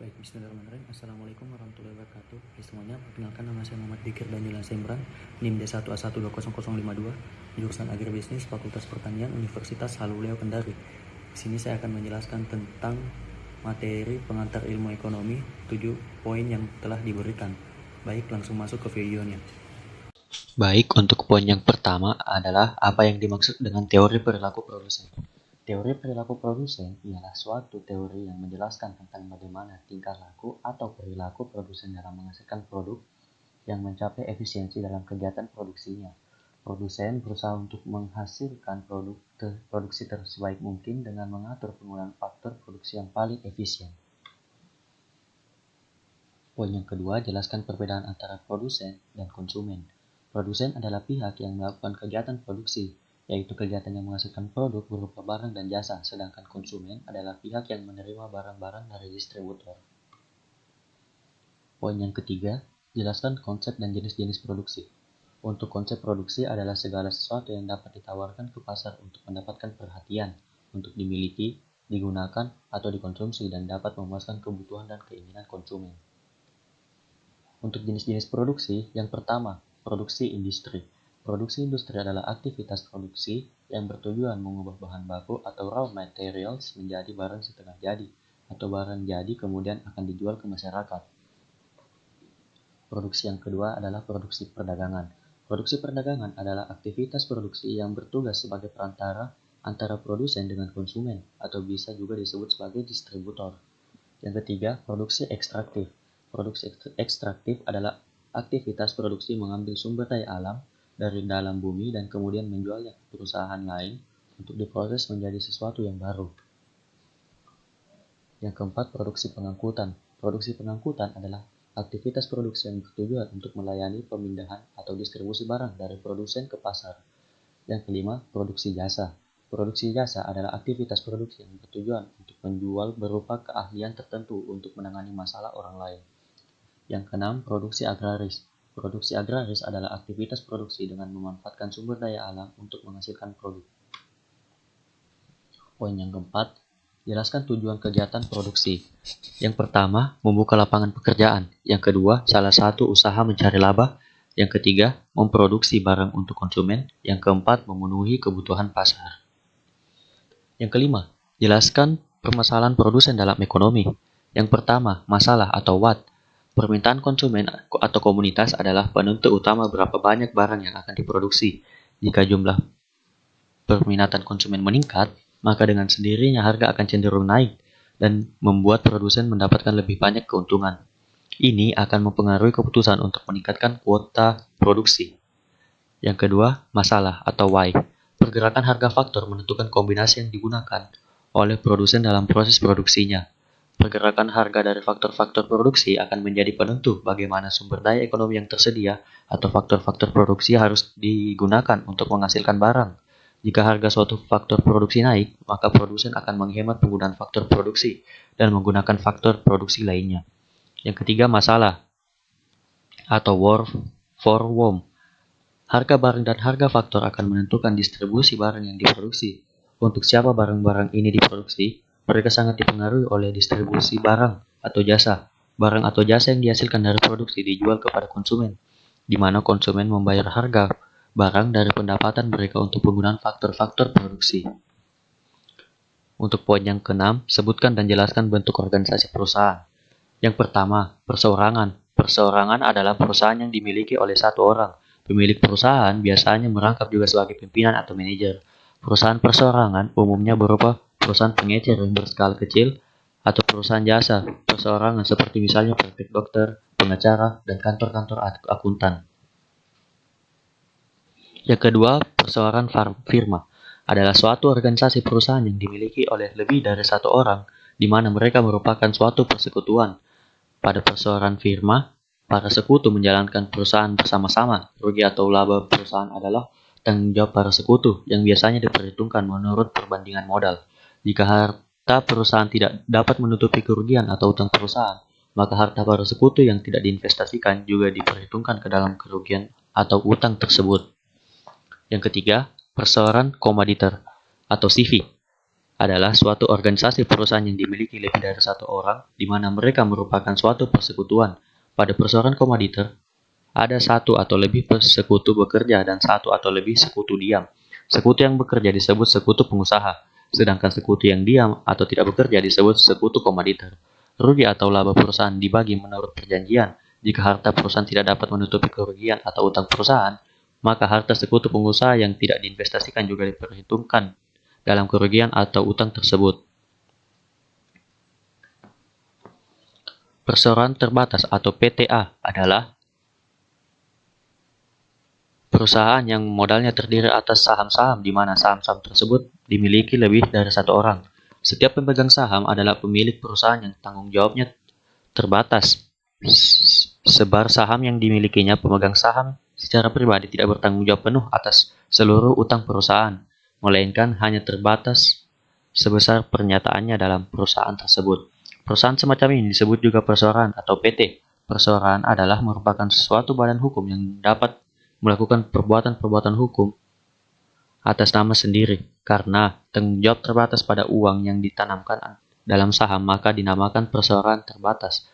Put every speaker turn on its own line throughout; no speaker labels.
Baik, bismillahirrahmanirrahim. Assalamualaikum warahmatullahi wabarakatuh. Semuanya, perkenalkan nama saya Muhammad Dikir Daniel Semran, NIM D1A1200052, jurusan Agribisnis, Fakultas Pertanian, Universitas Haluleo Kendari. Di sini saya akan menjelaskan tentang materi pengantar ilmu ekonomi, 7 poin yang telah diberikan. Baik, langsung masuk ke videonya.
Baik, untuk poin yang pertama adalah apa yang dimaksud dengan teori perilaku produsen. Teori perilaku produsen ialah suatu teori yang menjelaskan tentang bagaimana tingkah laku atau perilaku produsen dalam menghasilkan produk yang mencapai efisiensi dalam kegiatan produksinya. Produsen berusaha untuk menghasilkan produksi tersebaik mungkin dengan mengatur penggunaan faktor produksi yang paling efisien. Poin yang kedua, jelaskan perbedaan antara produsen dan konsumen. Produsen adalah pihak yang melakukan kegiatan produksi, yaitu kegiatan yang menghasilkan produk berupa barang dan jasa, sedangkan konsumen adalah pihak yang menerima barang-barang dari distributor. Poin yang ketiga, jelaskan konsep dan jenis-jenis produksi. Untuk konsep produksi adalah segala sesuatu yang dapat ditawarkan ke pasar untuk mendapatkan perhatian, untuk dimiliki, digunakan, atau dikonsumsi dan dapat memuaskan kebutuhan dan keinginan konsumen. Untuk jenis-jenis produksi, yang pertama, produksi industri. Produksi industri adalah aktivitas produksi yang bertujuan mengubah bahan baku atau raw materials menjadi barang setengah jadi, atau barang jadi kemudian akan dijual ke masyarakat. Produksi yang kedua adalah produksi perdagangan. Produksi perdagangan adalah aktivitas produksi yang bertugas sebagai perantara antara produsen dengan konsumen, atau bisa juga disebut sebagai distributor. Yang ketiga, produksi ekstraktif. Produksi ekstraktif adalah aktivitas produksi mengambil sumber daya alam dari dalam bumi dan kemudian menjualnya ke perusahaan lain untuk diproses menjadi sesuatu yang baru. Yang keempat, produksi pengangkutan. Produksi pengangkutan adalah aktivitas produksi yang bertujuan untuk melayani pemindahan atau distribusi barang dari produsen ke pasar. Yang kelima, produksi jasa. Produksi jasa adalah aktivitas produksi yang bertujuan untuk menjual berupa keahlian tertentu untuk menangani masalah orang lain. Yang keenam, produksi agraris. Produksi agraris adalah aktivitas produksi dengan memanfaatkan sumber daya alam untuk menghasilkan produk. Poin yang keempat, jelaskan tujuan kegiatan produksi. Yang pertama, membuka lapangan pekerjaan. Yang kedua, salah satu usaha mencari laba. Yang ketiga, memproduksi barang untuk konsumen. Yang keempat, memenuhi kebutuhan pasar. Yang kelima, jelaskan permasalahan produsen dalam ekonomi. Yang pertama, masalah atau what. Permintaan konsumen atau komunitas adalah penentu utama berapa banyak barang yang akan diproduksi. Jika jumlah permintaan konsumen meningkat, maka dengan sendirinya harga akan cenderung naik dan membuat produsen mendapatkan lebih banyak keuntungan. Ini akan mempengaruhi keputusan untuk meningkatkan kuota produksi. Yang kedua, masalah atau why. Pergerakan harga faktor menentukan kombinasi yang digunakan oleh produsen dalam proses produksinya. Pergerakan harga dari faktor-faktor produksi akan menjadi penentu bagaimana sumber daya ekonomi yang tersedia atau faktor-faktor produksi harus digunakan untuk menghasilkan barang. Jika harga suatu faktor produksi naik, maka produsen akan menghemat penggunaan faktor produksi dan menggunakan faktor produksi lainnya. Yang ketiga, masalah atau war for whom. Harga barang dan harga faktor akan menentukan distribusi barang yang diproduksi. Untuk siapa barang-barang ini diproduksi, mereka sangat dipengaruhi oleh distribusi barang atau jasa. Barang atau jasa yang dihasilkan dari produksi dijual kepada konsumen, di mana konsumen membayar harga barang dari pendapatan mereka untuk penggunaan faktor-faktor produksi. Untuk poin yang keenam, sebutkan dan jelaskan bentuk organisasi perusahaan. Yang pertama, perseorangan. Perseorangan adalah perusahaan yang dimiliki oleh satu orang. Pemilik perusahaan biasanya merangkap juga sebagai pimpinan atau manajer. Perusahaan perseorangan umumnya berupa perusahaan pengecer yang berskala kecil atau perusahaan jasa perseorangan seperti misalnya praktik dokter, pengacara, dan kantor-kantor akuntan. Yang kedua, perseorangan firma adalah suatu organisasi perusahaan yang dimiliki oleh lebih dari satu orang, di mana mereka merupakan suatu persekutuan. Pada perseorangan firma, para sekutu menjalankan perusahaan bersama-sama. Rugi atau laba perusahaan adalah tanggung jawab para sekutu yang biasanya diperhitungkan menurut perbandingan modal. Jika harta perusahaan tidak dapat menutupi kerugian atau utang perusahaan, maka harta para sekutu yang tidak diinvestasikan juga diperhitungkan ke dalam kerugian atau utang tersebut. Yang ketiga, perseorangan komoditer atau CV. adalah suatu organisasi perusahaan yang dimiliki lebih dari satu orang, di mana mereka merupakan suatu persekutuan. Pada perseroan komoditer, ada satu atau lebih sekutu bekerja dan satu atau lebih sekutu diam. Sekutu yang bekerja disebut sekutu pengusaha, sedangkan sekutu yang diam atau tidak bekerja disebut sekutu komoditer. Rugi atau laba perusahaan dibagi menurut perjanjian. Jika harta perusahaan tidak dapat menutupi kerugian atau utang perusahaan, maka harta sekutu pengusaha yang tidak diinvestasikan juga diperhitungkan dalam kerugian atau utang tersebut. Perseroan terbatas atau PTA adalah perusahaan yang modalnya terdiri atas saham-saham di mana saham-saham tersebut dimiliki lebih dari satu orang. Setiap pemegang saham adalah pemilik perusahaan yang tanggung jawabnya terbatas. Sebar saham yang dimilikinya, pemegang saham secara pribadi tidak bertanggung jawab penuh atas seluruh utang perusahaan, melainkan hanya terbatas sebesar pernyataannya dalam perusahaan tersebut. Perusahaan semacam ini disebut juga perseroan atau PT. Perseroan adalah merupakan suatu badan hukum yang dapat melakukan perbuatan-perbuatan hukum atas nama sendiri. Karena tanggung jawab terbatas pada uang yang ditanamkan dalam saham, maka dinamakan perseroan terbatas.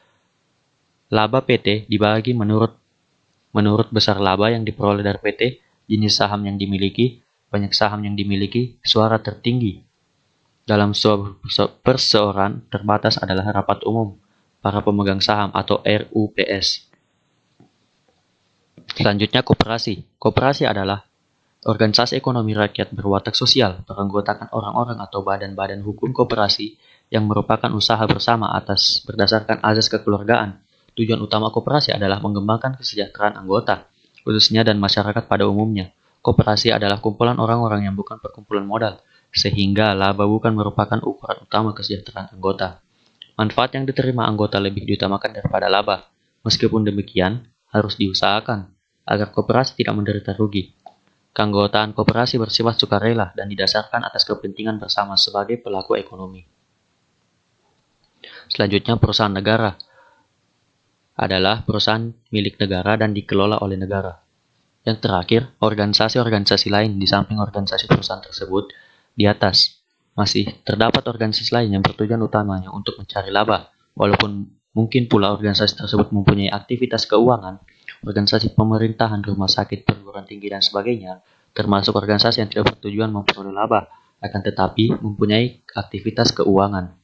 Laba PT dibagi menurut besar laba yang diperoleh dari PT, jenis saham yang dimiliki, banyak saham yang dimiliki, suara tertinggi. Dalam perseroan terbatas adalah rapat umum para pemegang saham atau RUPS. Selanjutnya koperasi. Koperasi adalah organisasi ekonomi rakyat berwatak sosial, beranggotakan orang-orang atau badan-badan hukum koperasi yang merupakan usaha bersama berdasarkan azas kekeluargaan. Tujuan utama koperasi adalah mengembangkan kesejahteraan anggota, khususnya dan masyarakat pada umumnya. Koperasi adalah kumpulan orang-orang yang bukan perkumpulan modal, sehingga laba bukan merupakan ukuran utama kesejahteraan anggota. Manfaat yang diterima anggota lebih diutamakan daripada laba. Meskipun demikian, harus diusahakan agar koperasi tidak menderita rugi. Keanggotaan koperasi bersifat sukarela dan didasarkan atas kepentingan bersama sebagai pelaku ekonomi. Selanjutnya, perusahaan negara adalah perusahaan milik negara dan dikelola oleh negara. Yang terakhir, organisasi-organisasi lain di samping organisasi perusahaan tersebut. Di atas, masih terdapat organisasi lain yang bertujuan utamanya untuk mencari laba. Walaupun mungkin pula organisasi tersebut mempunyai aktivitas keuangan, organisasi pemerintahan, rumah sakit, perguruan tinggi, dan sebagainya, termasuk organisasi yang tidak bertujuan memperoleh laba, akan tetapi mempunyai aktivitas keuangan.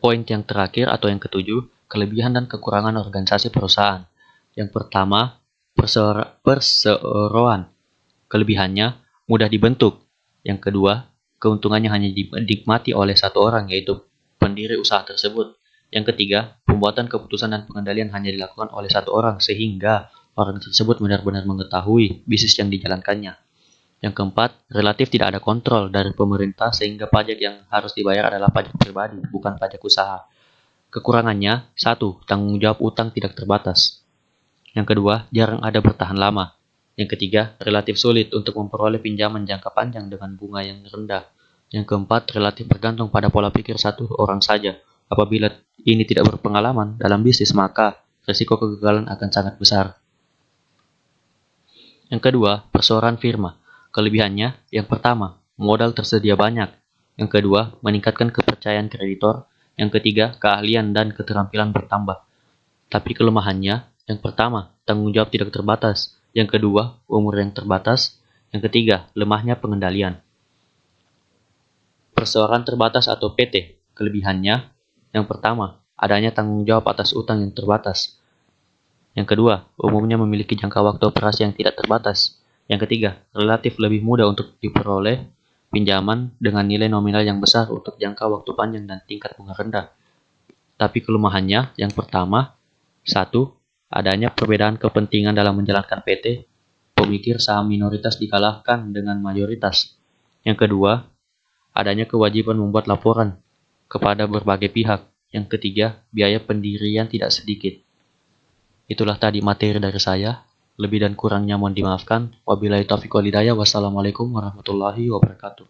Poin yang terakhir atau yang ketujuh, kelebihan dan kekurangan organisasi perusahaan. Yang pertama, perseroan. Kelebihannya, mudah dibentuk. Yang kedua, keuntungannya hanya dinikmati oleh satu orang, yaitu pendiri usaha tersebut. Yang ketiga, pembuatan keputusan dan pengendalian hanya dilakukan oleh satu orang, sehingga orang tersebut benar-benar mengetahui bisnis yang dijalankannya. Yang keempat, relatif tidak ada kontrol dari pemerintah, sehingga pajak yang harus dibayar adalah pajak pribadi, bukan pajak usaha. Kekurangannya, 1. Tanggung jawab utang tidak terbatas. Yang kedua, jarang ada bertahan lama. Yang ketiga, relatif sulit untuk memperoleh pinjaman jangka panjang dengan bunga yang rendah. Yang keempat, relatif bergantung pada pola pikir satu orang saja. Apabila ini tidak berpengalaman dalam bisnis, maka risiko kegagalan akan sangat besar. Yang kedua, perseroan firma. Kelebihannya, yang pertama, modal tersedia banyak. Yang kedua, meningkatkan kepercayaan kreditor. Yang ketiga, keahlian dan keterampilan bertambah. Tapi kelemahannya, yang pertama, tanggung jawab tidak terbatas. Yang kedua, umur yang terbatas. Yang ketiga, lemahnya pengendalian. Perseroan terbatas atau PT. Kelebihannya, yang pertama, adanya tanggung jawab atas utang yang terbatas. Yang kedua, umumnya memiliki jangka waktu operasi yang tidak terbatas. Yang ketiga, relatif lebih mudah untuk diperoleh pinjaman dengan nilai nominal yang besar untuk jangka waktu panjang dan tingkat bunga rendah. Tapi kelemahannya, yang pertama, 1. Adanya perbedaan kepentingan dalam menjalankan PT, pemikir saham minoritas dikalahkan dengan mayoritas. Yang kedua, adanya kewajiban membuat laporan kepada berbagai pihak. Yang ketiga, biaya pendirian tidak sedikit. Itulah tadi materi dari saya. Lebih dan kurangnya mohon dimaafkan. Wabillahi taufiq wal hidayah. Wassalamualaikum warahmatullahi wabarakatuh.